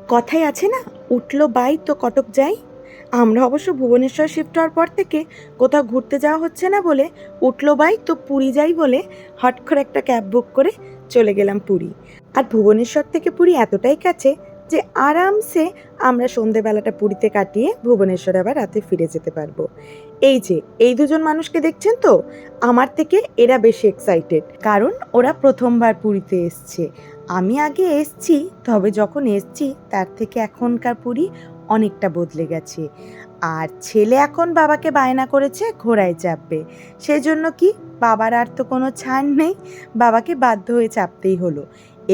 কথায় আছে না, উঠলো বাই তো কটক যাই। আমরা অবশ্য ভুবনেশ্বর শিফট হওয়ার পর থেকে কোথাও ঘুরতে যাওয়া হচ্ছে না বলে উঠলো বাই তো পুরী যাই বলে হট করে একটা ক্যাব বুক করে চলে গেলাম পুরী। আর ভুবনেশ্বর থেকে পুরী এতটাই কাছে যে আরামসে আমরা সন্ধেবেলাটা পুরীতে কাটিয়ে ভুবনেশ্বরে আবার রাতে ফিরে যেতে পারবো। এই যে এই দুজন মানুষকে দেখছেন তো, আমার থেকে এরা বেশি এক্সাইটেড, কারণ ওরা প্রথমবার পুরীতে এসছে। আমি আগে এসছি, তবে যখন এসছি তার থেকে এখনকার পুরী অনেকটা বদলে গেছে। আর ছেলে এখন বাবাকে বায়না করেছে ঘোড়ায় চাপবে, সেজন্য কি বাবার আর তো কোনো ছাড় নেই, বাবাকে বাধ্য হয়ে চাপতেই হলো।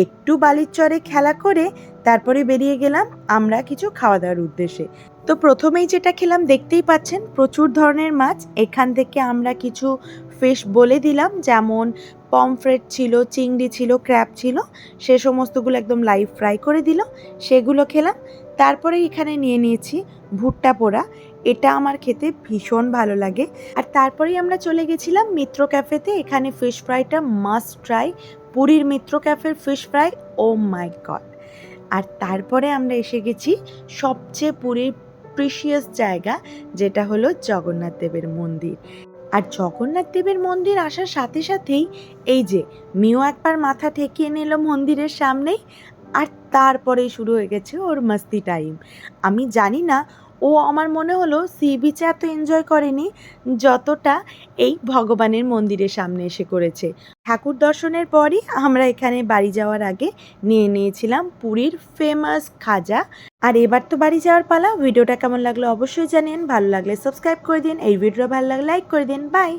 একটু বালির চরে খেলা করে তারপরে বেরিয়ে গেলাম আমরা কিছু খাওয়া দাওয়ার উদ্দেশ্যে। তো প্রথমেই যেটা খেলাম দেখতেই পাচ্ছেন, প্রচুর ধরনের মাছ। এখান থেকে আমরা কিছু ফিশ বলে দিলাম, যেমন পমফ্রেট ছিল, চিংড়ি ছিল, ক্র্যাব ছিল, সে সমস্তগুলো একদম লাইভ ফ্রাই করে দিল, সেগুলো খেলাম। তারপরে এখানে নিয়ে নিয়েছি ভুট্টা পোড়া, এটা আমার খেতে ভীষণ ভালো লাগে। আর তারপরেই আমরা চলে গেছিলাম মিত্র ক্যাফেতে, এখানে ফিশ ফ্রাইটা মাস্ট ট্রাই, পুরীর মিত্র ক্যাফের ফিশ ফ্রাই, ও মাই গড। আর তারপরে আমরা এসে গেছি সবচেয়ে পুরীর প্রিশিয়াস জায়গা, যেটা হলো জগন্নাথ দেবের মন্দির। আর জগন্নাথ দেবের মন্দির আসার সাথে সাথেই এই যে মিও একবার মাথা ঠেকিয়ে নিল মন্দিরের সামনেই, আর তারপরেই শুরু হয়ে গেছে ওর মাস্তি টাইম। আমি জানি না, ও আমার মনে হলো সি বিচে এত এনজয় করেনি যতটা এই ভগবানের মন্দিরের সামনে এসে করেছে। ঠাকুর দর্শনের পরই আমরা এখানে বাড়ি যাওয়ার আগে নিয়ে নিয়েছিলাম পুরীর ফেমাস খাজা। আর এবার তো বাড়ি যাওয়ার পালা। ভিডিওটা কেমন লাগলো অবশ্যই জানিন, ভালো লাগলে সাবস্ক্রাইব করে দিন, এই ভিডিও ভালো লাগলে লাইক করে দিন। বাই।